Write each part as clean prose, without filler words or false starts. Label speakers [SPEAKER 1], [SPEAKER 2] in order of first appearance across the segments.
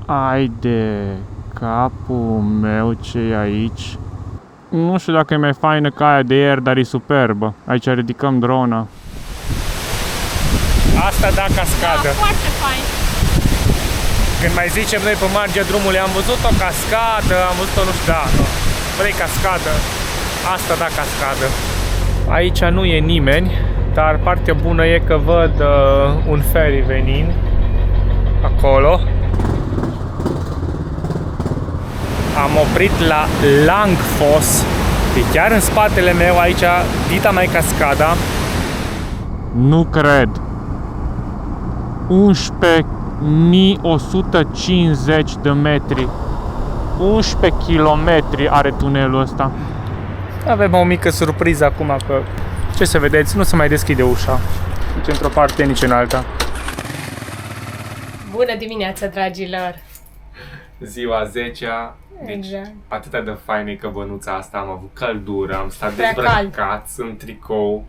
[SPEAKER 1] Ai de capul meu, ce e aici? Nu știu dacă e mai faină ca aia de ieri, dar e superbă. Aici ridicăm drona. Asta da cascadă.
[SPEAKER 2] Da, foarte fain.
[SPEAKER 1] Când mai zicem noi pe marginea drumului, am văzut o cascadă, am văzut-o, nu știu, da, nu. Vrei cascadă? Asta da cascadă. Aici nu e nimeni, dar partea bună e că văd un ferry venind acolo. Am oprit la Langfoss, e chiar în spatele meu aici, dita mai cascada. Nu cred. 11.150 de metri. 11 km are tunelul ăsta. Avem o mică surpriză acum că, ce să vedeți, nu se mai deschide ușa. Nici într-o parte, nici în alta.
[SPEAKER 2] Bună dimineața, dragilor!
[SPEAKER 1] Ziua 10-a. Deci,
[SPEAKER 2] exact.
[SPEAKER 1] Atâta de faină e căbănuța asta, am avut căldură, am stat dezbrăcați în tricou.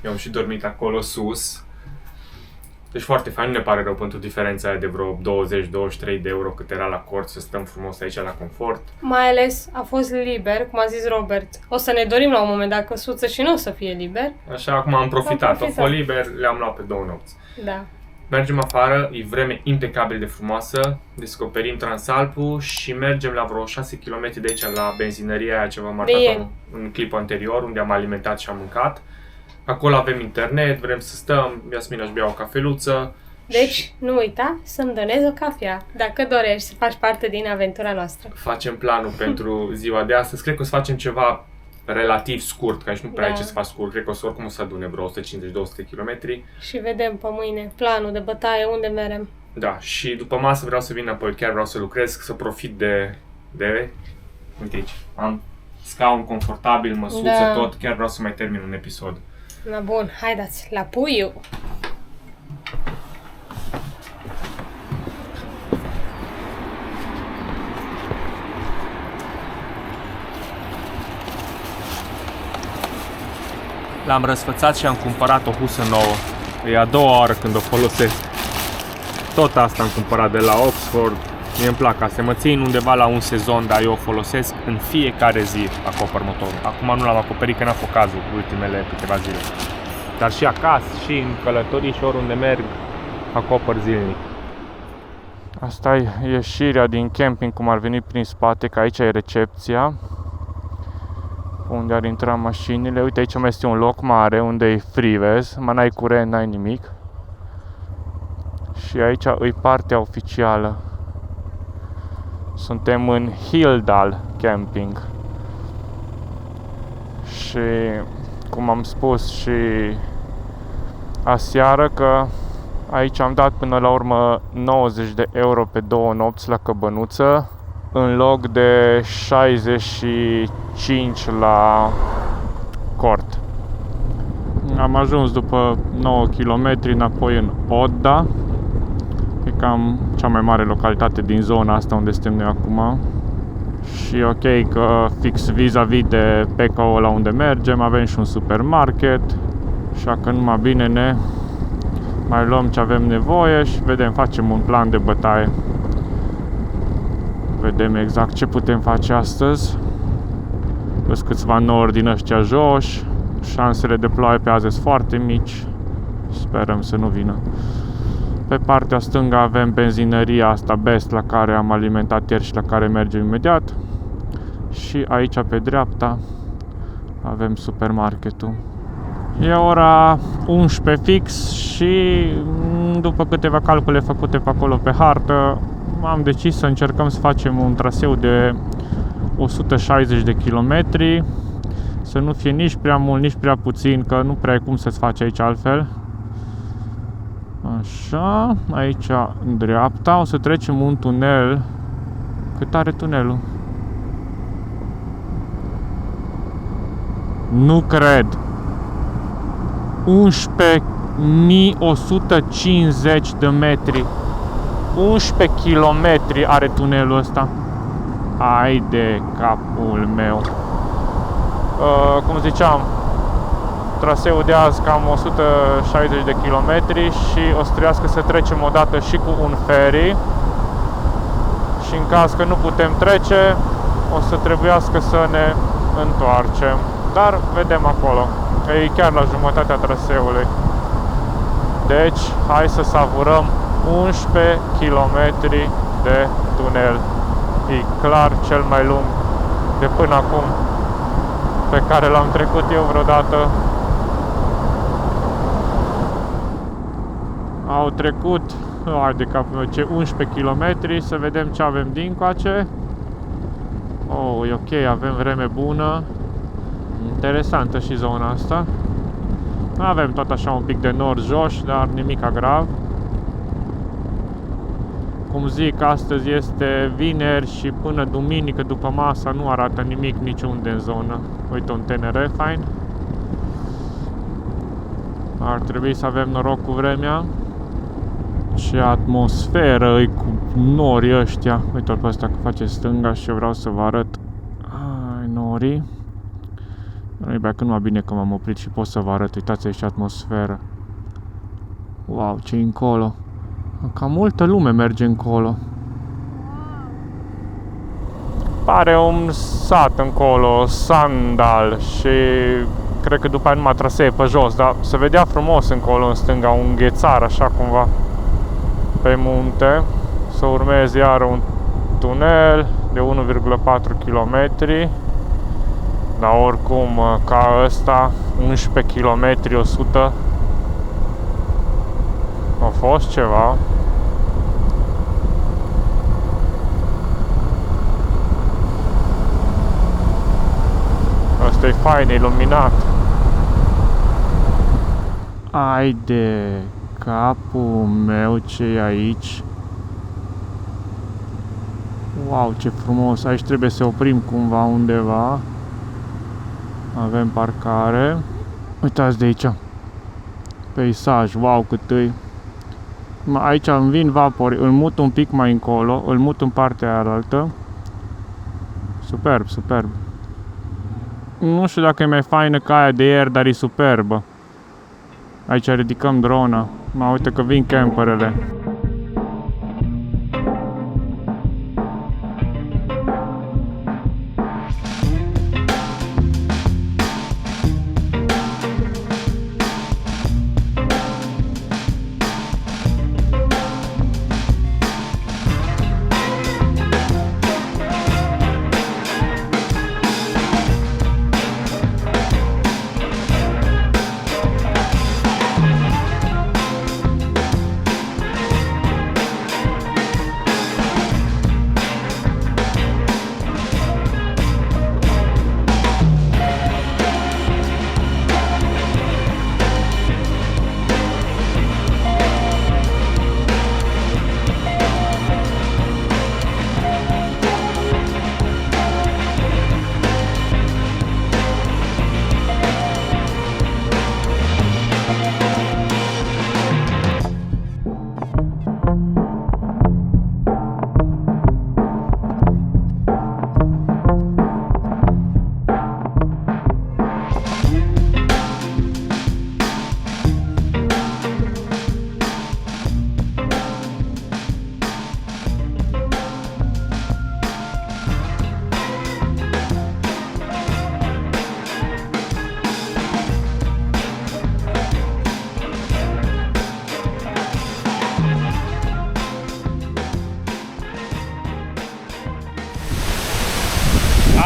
[SPEAKER 1] Eu am și dormit acolo sus. Deci foarte fain, nu ne pare rău pentru diferența aia de vreo 20-23 de euro cât era la cort, să stăm frumos aici la confort.
[SPEAKER 2] Mai ales a fost liber, cum a zis Robert. O să ne dorim la un moment dat căsuță și nu o să fie liber.
[SPEAKER 1] Așa, acum am profitat. O fost liber, le-am luat pe 2 nopți.
[SPEAKER 2] Da.
[SPEAKER 1] Mergem afară, e vreme impecabil de frumoasă, descoperim Transalpul și mergem la vreo 6 km de aici la benzinăria aia ce v-am arătat în clipul anterior, unde am alimentat și am mâncat. Acolo avem internet, vrem să stăm, Iasmina își bea o cafeluță.
[SPEAKER 2] Deci, nu uita să-mi donezi o cafea, dacă dorești să faci parte din aventura noastră.
[SPEAKER 1] Facem planul pentru ziua de astăzi, cred că o să facem ceva relativ scurt, că aici nu prea ai ce să faci scurt, cred că oricum o să adune vreo 150-200 km.
[SPEAKER 2] Și vedem pe mâine planul de bătaie, unde merem.
[SPEAKER 1] Da, și după masă vreau să vin înapoi, chiar vreau să lucrez, să profit de uite aici, am scaun confortabil, măsuță, tot, chiar vreau să mai termin un episod.
[SPEAKER 2] Na bun, haideți, la puiu!
[SPEAKER 1] L-am răsfățat și am cumpărat o husă nouă. E a doua oară când o folosesc. Tot asta am cumpărat de la Oxford. Mie îmi plac astea. Mă țin undeva la un sezon, dar eu o folosesc în fiecare zi, acopăr motorul. Acum nu l-am acoperit că n-a fost cazul ultimele câteva zile. Dar și acasă, și în călătorii și oriunde merg, acopăr zilnic. Asta e ieșirea din camping, cum ar veni prin spate, că aici e recepția. Unde ar intra mașinile. Uite, aici mai este un loc mare unde e freeways, mă n-ai curent, n-ai nimic. Și aici e partea oficială. Suntem în Hildal Camping. Și cum am spus și aseară, că aici am dat până la urmă 90 de euro pe 2 nopți la căbănuță, în loc de 65 la cort. Am ajuns după 9 km înapoi în Odda. E cam cea mai mare localitate din zona asta unde suntem noi acum. Și ok că fix vis-a-vis de PKO la unde mergem avem și un supermarket. Așa că numai bine ne mai luăm ce avem nevoie și vedem, facem un plan de bătaie. Vedem exact ce putem face astăzi. Sunt câțiva nori din ăștia joși. Șansele de ploaie pe azi sunt foarte mici. Sperăm să nu vină. Pe partea stângă avem benzinăria asta Best, la care am alimentat ieri și la care mergem imediat. Și aici pe dreapta avem supermarketul. E ora 11 fix și după câteva calcule făcute pe acolo pe hartă, am decis să încercăm să facem un traseu de 160 de kilometri, să nu fie nici prea mult, nici prea puțin, că nu prea e cum să-ți faci aici altfel. Așa, aici în dreapta o să trecem un tunel. Cât are tunelul? Nu cred! 11.150 de metri. 11 km are tunelul ăsta. Hai de capul meu. Cum ziceam, traseul de azi cam 160 de kilometri și o să trebuiască să trecem odată și cu un ferry. și în caz că nu putem trece, o să trebuiască să ne întoarcem. Dar vedem acolo, că e chiar la jumătatea traseului. Deci, hai să savurăm 11 km de tunel. E clar cel mai lung de până acum pe care l-am trecut eu vreodată. Au trecut, de capul meu, 11 km, să vedem ce avem dincoace. Oh, e ok, avem vreme bună. Interesantă și zona asta. Avem tot așa un pic de nord-jos, dar nimic grav. Cum zic, astăzi este vineri și până duminică după masa nu arată nimic niciunde în zonă. Uite, un TNR fain. Ar trebui să avem noroc cu vremea. Ce atmosferă e cu norii ăștia. Uite-l pe ăsta că face stânga și eu vreau să vă arăt. Ai, norii. Nu-i că nu bine că m-am oprit și pot să vă arăt. Uitați aici atmosferă. Wow, ce încolo. Cam multă lume merge încolo. Pare un sat încolo, Sandal, și cred că după aia numai trasee pe jos, dar se vedea frumos încolo în stânga, un ghețar așa cumva pe munte. Să urmeze iar un tunel de 1,4 km. Dar oricum, ca ăsta, 11 km 100 a fost ceva. Asta e fain, e iluminat. Ai de capul meu, ce e aici. Wow, ce frumos. Aici trebuie să oprim cumva undeva. Avem parcare. Uitați de aici. Peisaj, wow, cât e. Aici îmi vin vapori, îl mut un pic mai încolo, îl mut în partea aia altă. Superb, superb. Nu știu dacă e mai faină ca aia de ieri, dar e superbă. Aici ridicăm drona. Uite că vin camperele.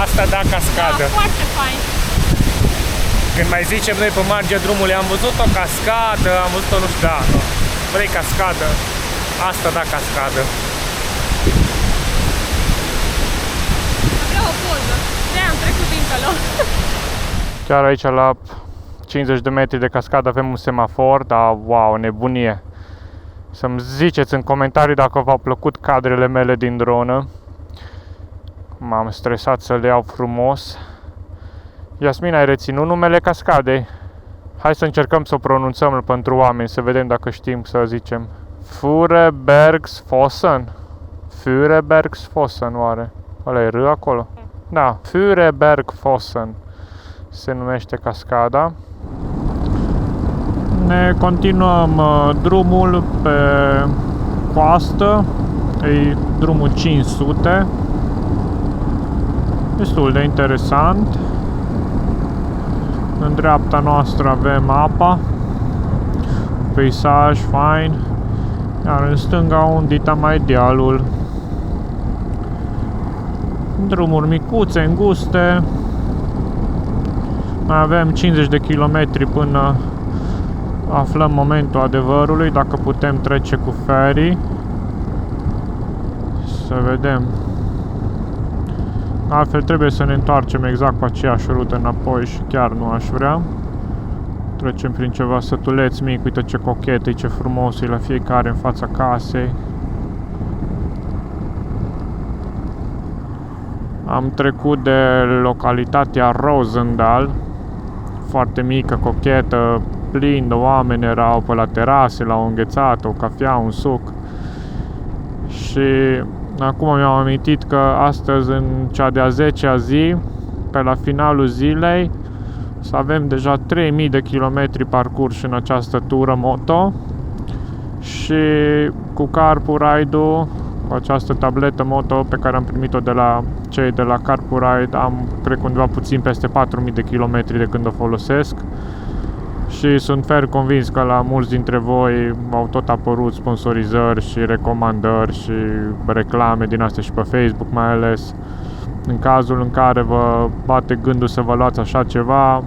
[SPEAKER 1] Asta da cascadă.
[SPEAKER 2] Da, foarte fain.
[SPEAKER 1] Când mai zicem noi pe marginea drumului, am văzut o cascadă, am văzut o, nu știu, da, vrei cascadă, asta da cascadă.
[SPEAKER 2] Vreau o poză, de-aia am trecut dincolo.
[SPEAKER 1] Chiar aici la 50 de metri de cascadă avem un semafor, dar wow, nebunie. Să-mi ziceți în comentarii dacă v-au plăcut cadrele mele din dronă. M-am stresat să le iau frumos. Yasmin, ai reținut numele cascadei? Hai să încercăm să o pronunțăm pentru oameni, să vedem dacă știm să zicem. Furebergsfossen. Furebergsfossen, oare? Ăla e R acolo? Da, Furebergsfossen se numește cascada. Ne continuăm drumul pe coastă. E drumul 500. Destul de interesant. În dreapta noastră avem apa, peisaj fain, iar în stânga un dita mai dealul. Drumuri micuțe, înguste. Mai avem 50 de kilometri până aflăm momentul adevărului, dacă putem trece cu ferry. Să vedem. Altfel trebuie să ne întoarcem exact pe aceeași rută înapoi și chiar nu aș vrea. Trecem prin ceva sătuleți mic, uite ce cochet e, ce frumos e la fiecare în fața casei. Am trecut de localitatea Rosendal, foarte mică, cochetă, plin de oameni erau pe la terase, la o înghețată, o cafea, un suc. Și acum mi-am amintit că astăzi, în cea de-a 10-a zi, pe la finalul zilei, să avem deja 3000 de kilometri parcurși în această tură moto și cu CarPuride-ul, cu această tabletă moto pe care am primit-o de la cei de la CarPuride, am, cred, undeva puțin peste 4000 de kilometri de când o folosesc. Și sunt fer convins că la mulți dintre voi au tot apărut sponsorizări și recomandări și reclame din astea și pe Facebook mai ales. În cazul în care vă bate gândul să vă luați așa ceva,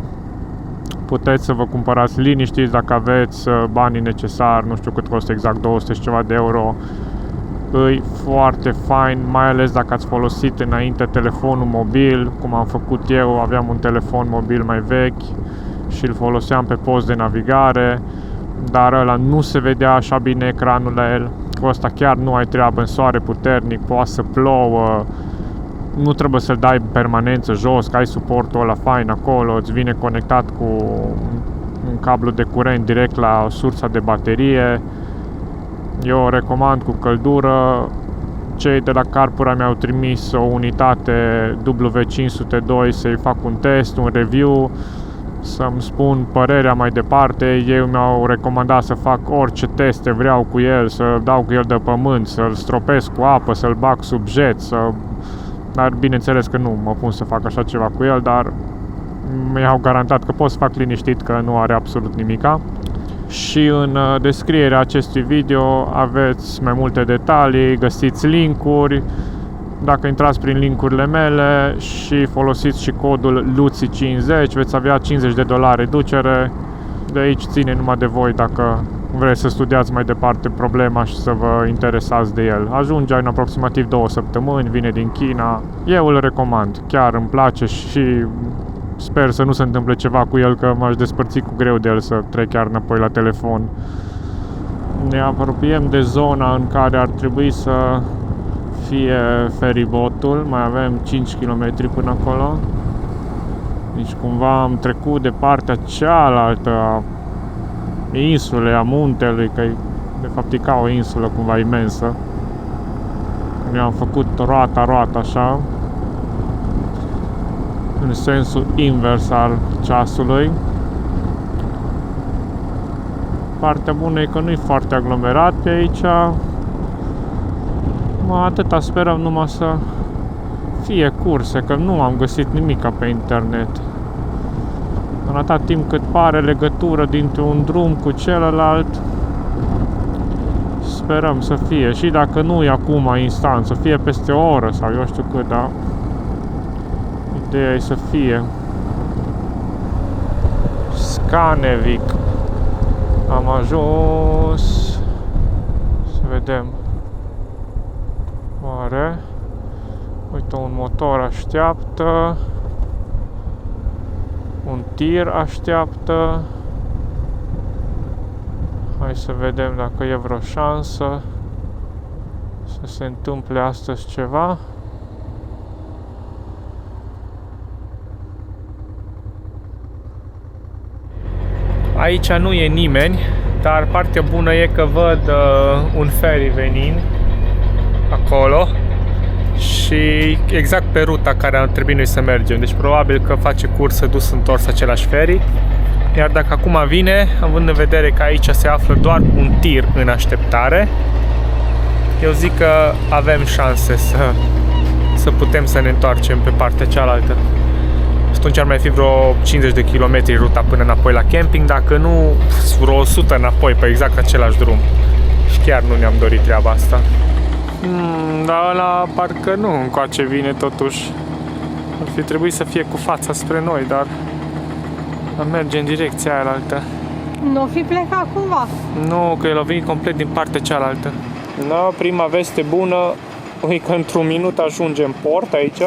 [SPEAKER 1] puteți să vă cumpărați liniștiți dacă aveți banii necesari, nu știu cât costă exact, 200 și ceva de euro. E foarte fain, mai ales dacă ați folosit înainte telefonul mobil, cum am făcut eu, aveam un telefon mobil mai vechi și îl foloseam pe post de navigare, dar ăla nu se vedea așa bine ecranul la el. Cu ăsta chiar nu ai treabă, în soare puternic, poate să plouă, nu trebuie să-l dai în permanență jos, că ai suportul ăla fain acolo, îți vine conectat cu un cablu de curent direct la sursa de baterie. Eu o recomand cu căldură. Cei de la Carpura mi-au trimis o unitate W502 să-i fac un test, un review, să-mi spun părerea mai departe. Ei mi-au recomandat să fac orice teste vreau cu el, să dau cu el de pământ, să-l stropesc cu apă, să-l bag sub jet, dar bineînțeles că nu mă pun să fac așa ceva cu el, dar mi-au garantat că pot să fac liniștit, că nu are absolut nimica. Și în descrierea acestui video aveți mai multe detalii, găsiți linkuri. Dacă intrați prin linkurile mele și folosiți și codul LUCI50, veți avea $50 reducere. De aici ține numai de voi dacă vreți să studiați mai departe problema și să vă interesați de el. Ajunge în aproximativ 2 săptămâni, vine din China. Eu îl recomand, chiar îmi place și sper să nu se întâmple ceva cu el, că m-aș despărți cu greu de el să trec chiar înapoi la telefon. Ne apropiem de zona în care ar trebui să fie feribotul, mai avem 5 km până acolo. Deci cumva am trecut de partea cealaltă a insulei, a muntelui, că de fapt e ca o insulă cumva imensă. Noi am făcut roata așa, în sensul invers al ceasului. Partea bună e că nu e foarte aglomerat pe aici. Atâta sperăm, numai să fie curse, că nu am găsit nimica pe internet. În atât timp cât pare legătură dintre un drum cu celălalt, sperăm să fie. Și dacă nu e acum instant, să fie peste o oră sau eu știu cât, dar ideea e să fie. Scanevic. Am ajuns. Să vedem. Oare? Uite, un motor așteaptă. Un tir așteaptă. Hai să vedem dacă e vreo șansă să se întâmple astăzi ceva. Aici nu e nimeni, dar partea bună e că văd un ferry venind acolo și exact pe ruta care ar trebui noi să mergem. Deci probabil că face cursă dus întors același ferry. Iar dacă acum vine, având în vedere că aici se află doar un tir în așteptare, Eu zic că avem șanse să putem să ne întoarcem pe partea cealaltă. Atunci ar mai fi vreo 50 de kilometri ruta până înapoi la camping, dacă nu vreo 100 înapoi pe exact același drum. Și chiar nu ne-am dorit treaba asta. Dar ăla parcă nu încoace vine totuși. Ar fi trebuit să fie cu fața spre noi, dar merge în direcția aia altă.
[SPEAKER 2] Nu fi plecat cumva?
[SPEAKER 1] Nu, că el a venit complet din partea cealaltă. Da, prima veste bună e că într-un minut ajungem în port aici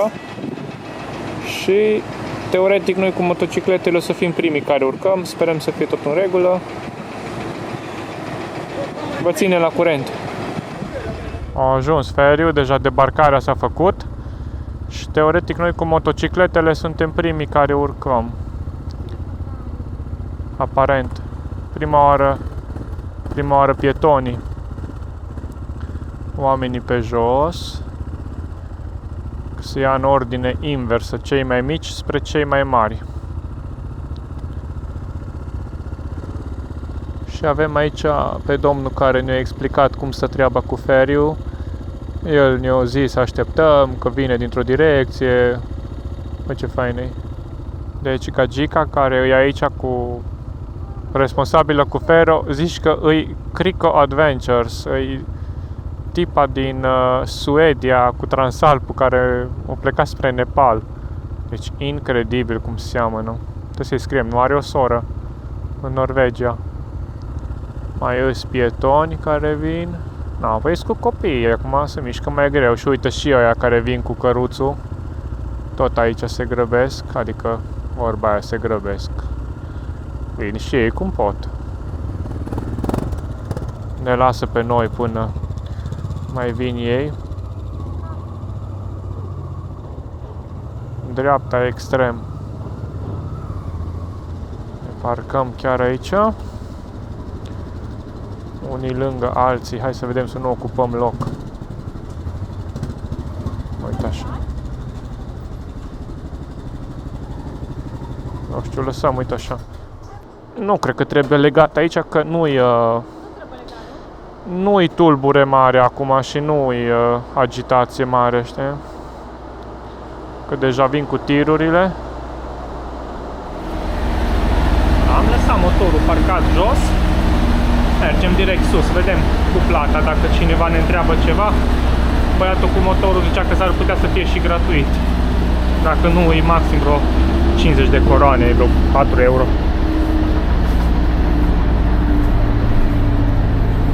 [SPEAKER 1] și teoretic noi cu motocicletele o să fim primii care urcăm, sperăm să fie tot în regulă. Vă ține la curent. A ajuns feriul, deja debarcarea s-a făcut și teoretic noi cu motocicletele suntem primii care urcăm. Aparent. Prima oară pietonii. Oamenii pe jos. Se ia în ordine inversă, cei mai mici spre cei mai mari. Și avem aici pe domnul care ne-a explicat cum stă treaba cu feriul. El ne-a zis să așteptăm, că vine dintr-o direcție. Bă, ce fain e. Deci Gagica, care e aici cu responsabilă cu Fero, zici că îi Crico Adventures, îi tipa din Suedia cu Transalpul care a plecat spre Nepal. Deci incredibil cum seamănă. Trebuie să-i scriem, nu are o soră în Norvegia. Mai îs pietoni care vin. Na, păi cu copiii, acum se mișcă mai greu. Și uite și ăia care vin cu căruțul. Tot aici se grăbesc, adică vorba aia, se grăbesc. Vin și ei cum pot. Ne lasă pe noi până mai vin ei. Dreapta extrem. Ne parcăm chiar aici. Unii lângă alții. Hai să vedem să nu ocupăm loc. Uite așa. Nu știu, lăsăm, uite așa. Nu cred că trebuie legat aici, că nu-i tulbure mare acum și nu-i agitație mare, știi? Că deja vin cu tirurile. Am lăsat motorul parcat jos. Mergem direct sus, vedem cu plata, dacă cineva ne întreabă ceva. Băiatul cu motorul zicea că s-ar putea să fie și gratuit. Dacă nu, e maxim vreo 50 de coroane, vreo 4 euro.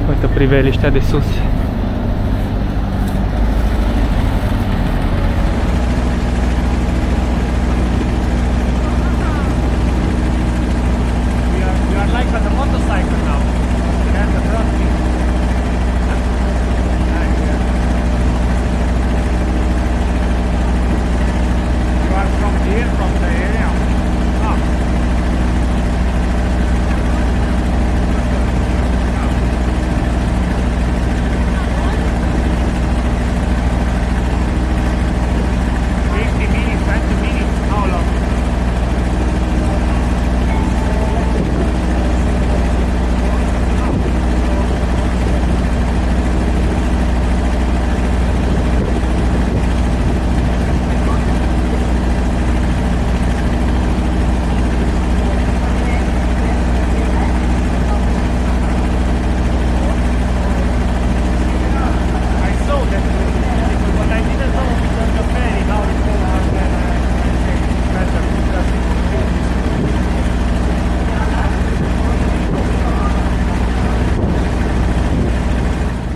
[SPEAKER 1] Uite priveliștea de sus.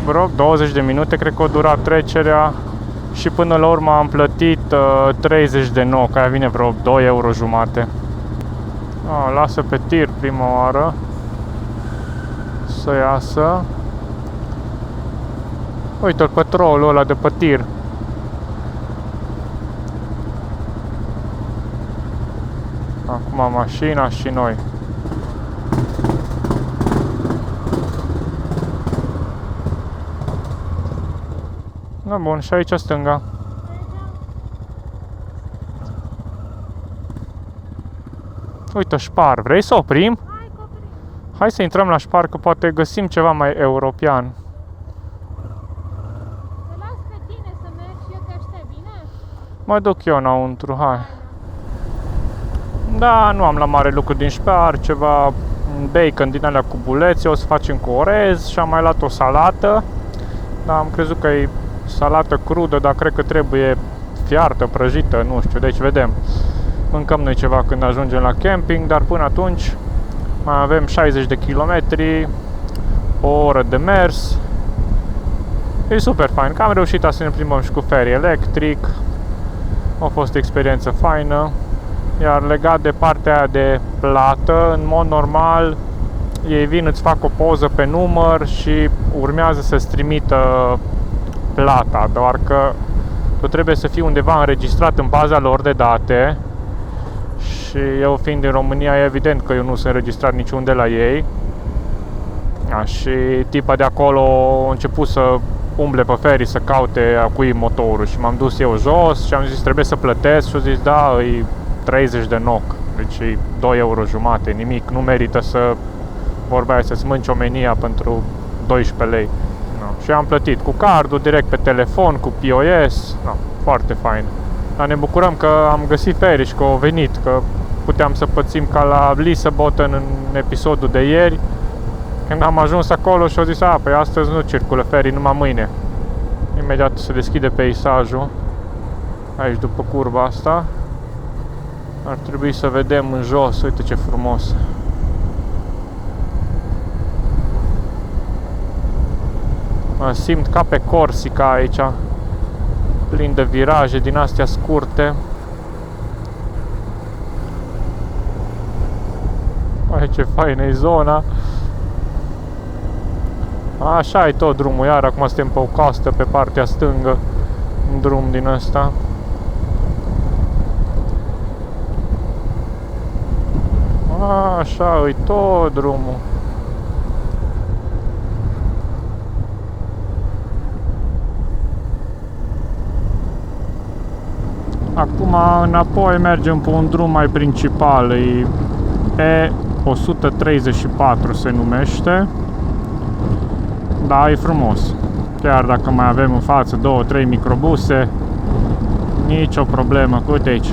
[SPEAKER 1] Vreo 20 de minute cred că a durat trecerea și până la urmă am plătit 30 de NOK, aia vine vreo 2 euro jumate. Lasă pe tir prima oară să iasă. Uite-l pe trollul ăla de pe tir. Acum mașina și noi. Da, bun, și aici stânga. Uite, Spar, vrei să oprim? Hai să intrăm la Spar, că poate găsim ceva mai european. Mă duc eu înăuntru, hai. Da, nu am la mare lucru din șpear, ceva bacon din alea cu bulețe, o să facem cu orez și am mai luat o salată. Da, am crezut că e salată crudă, dar cred că trebuie fiartă, prăjită, nu știu, deci vedem. Mâncăm noi ceva când ajungem la camping, dar până atunci mai avem 60 de kilometri, o oră de mers. E super fain, că am reușit să ne plimbăm și cu ferry electric. A fost o experiență faină. Iar legat de partea aia de plată, în mod normal ei vin, îți fac o poză pe număr și urmează să-ți trimită plata, doar că tu trebuie să fii undeva înregistrat în baza lor de date și eu fiind din România e evident că eu nu sunt înregistrat niciunde la ei. Și tipa de acolo a început să umble pe ferry să caute a cui motorul și m-am dus eu jos și am zis trebuie să plătesc și au zis da, e 30 de NOK, deci e 2 euro jumate, nimic, nu merită să vorbeai să-ți mânci omenia pentru 12 lei. No. Și am plătit cu cardul, direct pe telefon, cu POS, no, foarte fain. Dar ne bucurăm că am găsit ferry și că au venit, că puteam să pățim ca la Lissabon în episodul de ieri, când am ajuns acolo și au zis, păi astăzi nu circulă ferry, numai mâine. Imediat se deschide peisajul, aici după curba asta. Ar trebui să vedem în jos, uite ce frumos. Mă simt ca pe Corsica aici, plin de viraje din astea scurte. Mai ce faină e zona. Așa e tot drumul, iar acum suntem pe o coastă pe partea stângă, un drum din ăsta. Așa e tot drumul. Acum înapoi mergem pe un drum mai principal, e E134 se numește. Da, e frumos. Chiar dacă mai avem în față 2-3 microbuse, nicio problemă. Uite aici.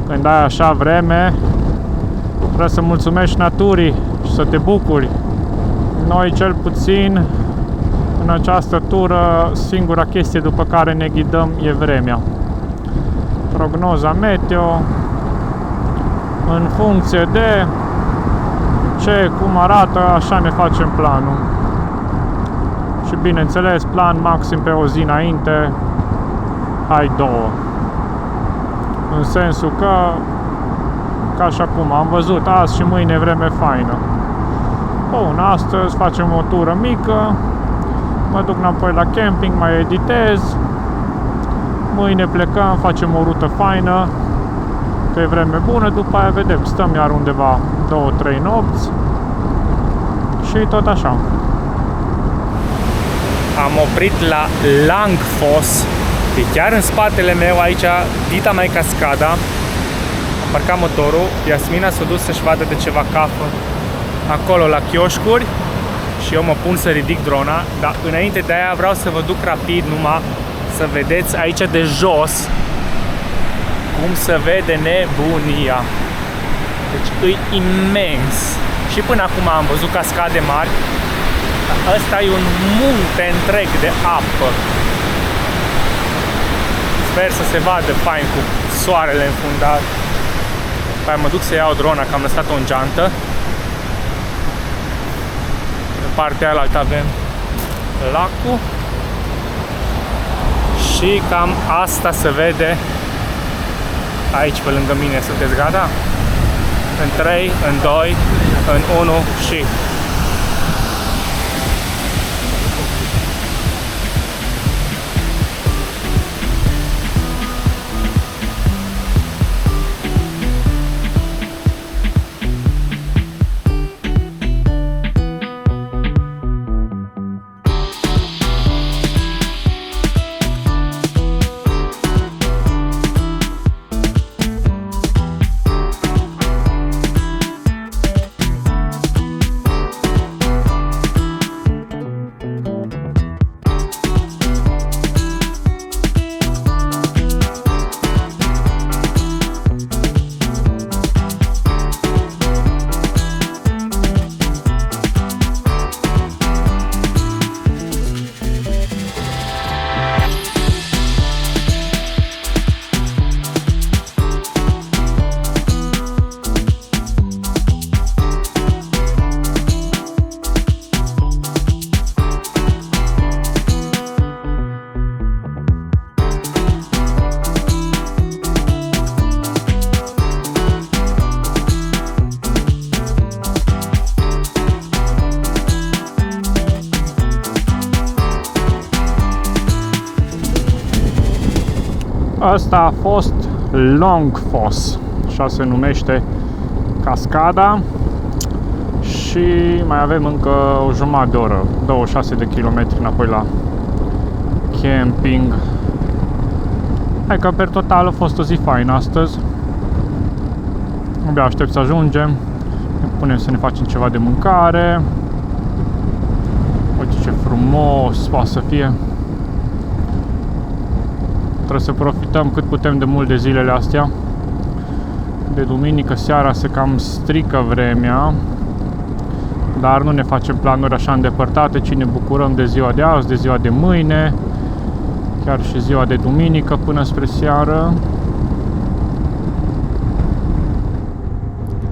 [SPEAKER 1] Când ai așa vreme, trebuie să mulțumești naturii și să te bucuri. Noi cel puțin în această tură singura chestie după care ne ghidăm e vremea. Prognoza meteo în funcție de cum arată, așa ne facem planul. Și bineînțeles, plan maxim pe o zi înainte, hai 2. În sensul că, ca și acum, am văzut azi și mâine vreme faină. Bun, astăzi facem o tură mică, mă duc înapoi la camping, mai editez, mâine plecăm, facem o rută faină, că e vreme bună, după aia vedem, stăm iar undeva 2-3 nopți și tot așa. Am oprit la Langfoss, e chiar în spatele meu aici, dita mai cascada. Am parcat motorul, Iasmina s-a dus să-și vadă de ceva cafă acolo la chioșcuri și eu mă pun să ridic drona, dar înainte de aia vreau să vă duc rapid numai să vedeți aici de jos cum se vede nebunia. Deci e imens. Și până acum am văzut cascade mari. Ăsta e un munte întreg de apă. Sper să se vadă fain cu soarele înfundat. Păi mă duc să iau drona, că am lăsat-o în geantă. Pe partea aia avem lacul. Și cam asta se vede aici pe lângă mine. Sunteți gata? În 3, în 2, în 1 și... Asta a fost Long Foss, așa se numește cascada. Și mai avem încă o jumătate de oră, 26 de kilometri înapoi la camping. Hai că per total a fost o zi faină astăzi. Abia aștept să ajungem. Ne punem să ne facem ceva de mâncare. Uite ce frumos poate să fie. Trebuie să profităm cât putem de mult de zilele astea. De duminică seara se cam strică vremea, dar nu ne facem planuri așa îndepărtate, ci ne bucurăm de ziua de azi, de ziua de mâine, chiar și ziua de duminică până spre seară.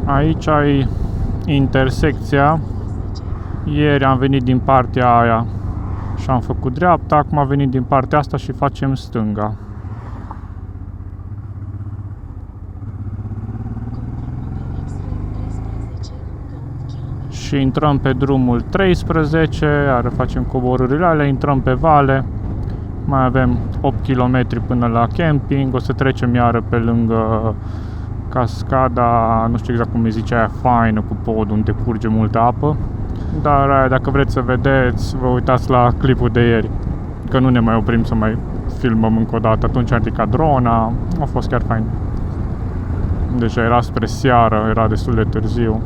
[SPEAKER 1] Aici ai intersecția. Ieri am venit din partea aia și am făcut dreapta, acum am venit din partea asta și facem stânga. Și intrăm pe drumul 13, iar facem coborârile alea, intrăm pe vale. Mai avem 8 km până la camping, o să trecem iară pe lângă cascada, nu știu exact cum îi zice, aia faină cu pod unde curge multă apă. Dar aia, dacă vreți să vedeți, vă uitați la clipul de ieri, că nu ne mai oprim să mai filmăm încă o dată. Atunci am ridicat drona, a fost chiar fain. Deja era spre seară, era destul de târziu.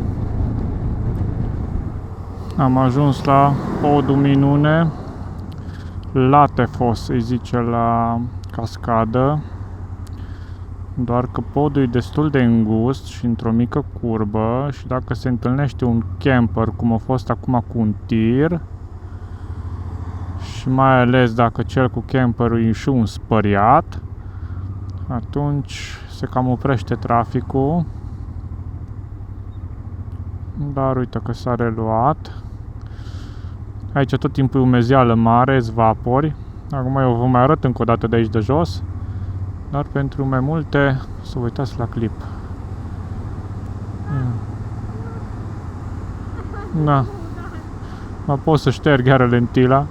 [SPEAKER 1] Am ajuns la podul minune, Latefos îi zice la cascadă, doar că podul e destul de îngust și într-o mică curbă și dacă se întâlnește un camper, cum a fost acum cu un tir, și mai ales dacă cel cu camperul e și un spăriat, atunci se cam oprește traficul. Dar uite că s-a reluat. Aici tot timpul e umezeală mare, vapori. Acum eu vă mai arăt încă o dată de aici de jos. Dar pentru mai multe, să vă uitați la clip. Da. Mă pot să șterg iară lentila.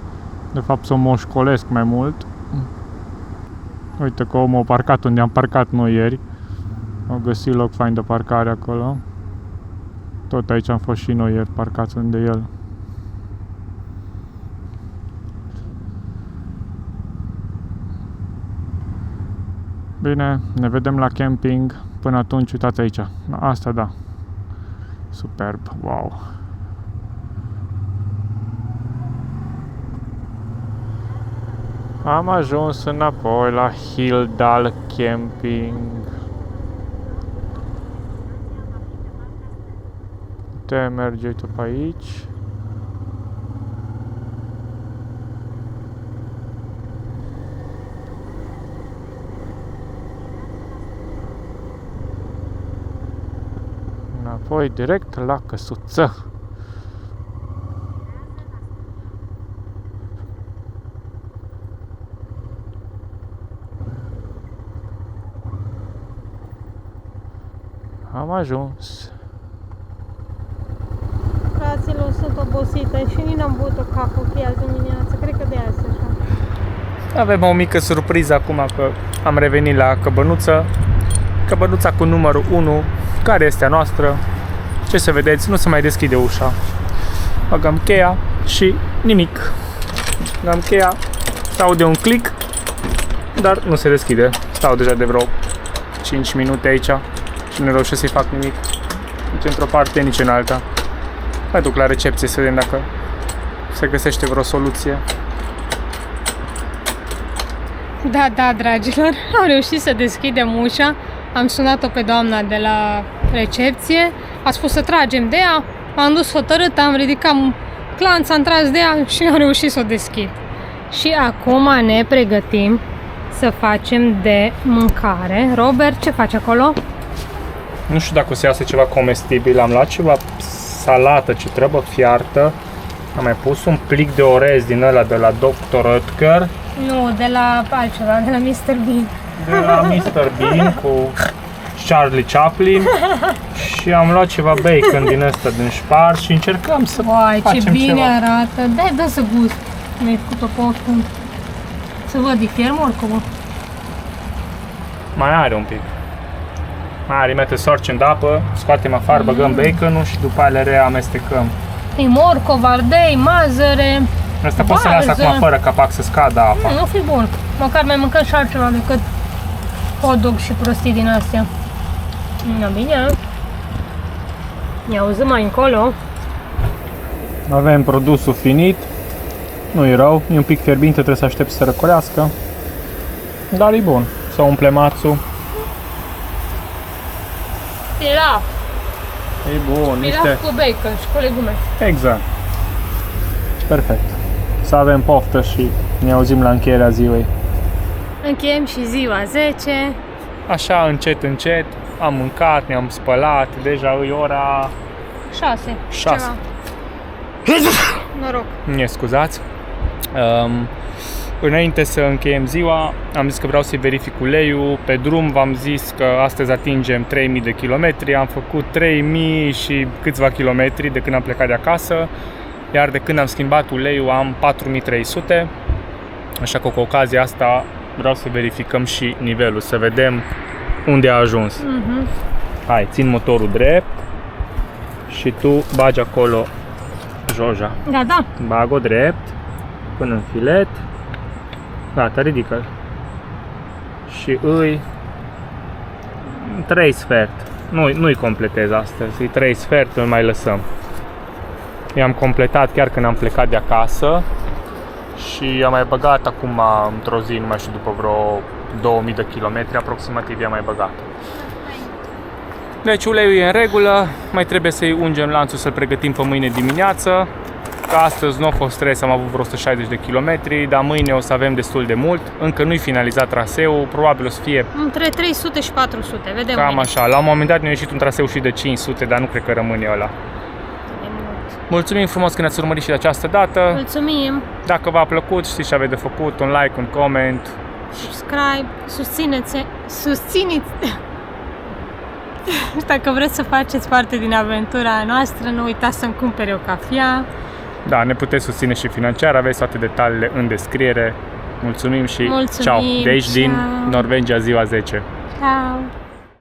[SPEAKER 1] De fapt să o moșcolesc mai mult. Uite că omul a parcat unde am parcat noi ieri. Au găsit loc fain de parcare acolo. Tot aici am fost și noi ieri parcați lângă el. Bine, ne vedem la camping. Până atunci, uitați aici. Asta da. Superb, wow. Am ajuns înapoi la Hildal Camping. Putem merge, uite, pe aici. Înapoi direct la căsuță. Am ajuns.
[SPEAKER 2] Fraților, sunt obosită și nici n-am băut o cafă cu ea dimineață. Cred că de azi așa.
[SPEAKER 1] Avem o mică surpriză acum că am revenit la căbănuță. Căbănuța cu numărul 1, care este a noastră. Ce să vedeți, nu se mai deschide ușa. Băgăm cheia și nimic. Băgăm cheia, stau de un click, dar nu se deschide. Stau deja de vreo 5 minute aici și nu reușesc să-i fac nimic. Nici într-o parte, nici în alta. Mai duc la recepție să vedem dacă se găsește vreo soluție.
[SPEAKER 2] Da, dragilor, am reușit să deschidem ușa. Am sunat-o pe doamna de la recepție. A spus să tragem de ea. M-am dus hotărât, am ridicat clanța, am tras de ea și am reușit să o deschid. Și acum ne pregătim să facem de mâncare. Robert, ce faci acolo?
[SPEAKER 1] Nu știu dacă o să iasă ceva comestibil. Am luat ceva salată ce trebuie fiartă. Am mai pus un plic de orez din ăla de la Dr. Oetker.
[SPEAKER 2] Nu, de la altceva, de la Mr. Bean.
[SPEAKER 1] De la Mr. Bean cu Charlie Chaplin. Și am luat ceva bacon din ăsta, din șpar și încercăm să facem
[SPEAKER 2] ce bine
[SPEAKER 1] ceva.
[SPEAKER 2] arată. Dă să gust. Mi-ai făcut-o pe oricum. Să văd, e fier oricum.
[SPEAKER 1] Mai are un pic. Mai are, mete sorcem de apă, scoatem afară, băgăm baconul și după aia le reamestecăm.
[SPEAKER 2] E morcov, ardei, mazăre.
[SPEAKER 1] Asta poți să las acum fără capac să scadă apa.
[SPEAKER 2] Nu fi bun. Măcar mai mâncăm și altceva decât hot dog și prostii din astea. Na bine. Ne auzim mai încolo.
[SPEAKER 1] Avem produsul finit. Nu e rău, e un pic fierbinte, trebuie să aștept să răcorească. Dar e bun. Să umple mațul.
[SPEAKER 2] Pilaf.
[SPEAKER 1] E bun,
[SPEAKER 2] Pilaf cu bacon și cu legume.
[SPEAKER 1] Exact. Perfect. Să avem poftă și ne auzim la încheierea ziua.
[SPEAKER 2] Încheiem și ziua 10.
[SPEAKER 1] Așa, încet, încet. Am mâncat, ne-am spălat. Deja e ora
[SPEAKER 2] 6.
[SPEAKER 1] 6.
[SPEAKER 2] Noroc.
[SPEAKER 1] Ne scuzați. Înainte să încheiem ziua, am zis că vreau să-i verific uleiul. Pe drum v-am zis că astăzi atingem 3000 de kilometri. Am făcut 3000 și câțiva kilometri de când am plecat de acasă. Iar de când am schimbat uleiul am 4300. Așa că cu ocazia asta vreau să verificăm și nivelul, să vedem unde a ajuns. Hai, țin motorul drept și tu bagi acolo joja.
[SPEAKER 2] Gata.
[SPEAKER 1] Bag-o drept până în filet. Gata, ridică-l. Și îi 3 sfert. Nu-i completez astăzi, îi 3 sfert, îl mai lăsăm. I-am completat chiar când am plecat de acasă și am mai băgat acum într-o zi, nu mai știu, după vreo 2000 de kilometri aproximativ i-am mai băgat. Deci uleiul e în regulă, mai trebuie să-i ungem lanțul să-l pregătim pe mâine dimineață. Că astăzi nu a fost stres, am avut vreo 160 de kilometri, dar mâine o să avem destul de mult. Încă nu-i finalizat traseul, probabil o să fie
[SPEAKER 2] între 300 și 400, vedem
[SPEAKER 1] cam
[SPEAKER 2] mâine.
[SPEAKER 1] așa. La un moment dat ne-a ieșit un traseu și de 500, dar nu cred că rămâne ăla. Mulțumim frumos că ne-ați urmărit și de această dată.
[SPEAKER 2] Mulțumim!
[SPEAKER 1] Dacă v-a plăcut, știți ce aveți de făcut, un like, un comment.
[SPEAKER 2] Subscribe, susțineți! Dacă vreți să faceți parte din aventura noastră, nu uitați să-mi cumpere o cafea.
[SPEAKER 1] Da, ne puteți susține și financiar, aveți toate detaliile în descriere. Mulțumim și
[SPEAKER 2] Mulțumim,
[SPEAKER 1] ciao! De aici
[SPEAKER 2] ciao.
[SPEAKER 1] din Norvegia, ziua 10.
[SPEAKER 2] Ciao!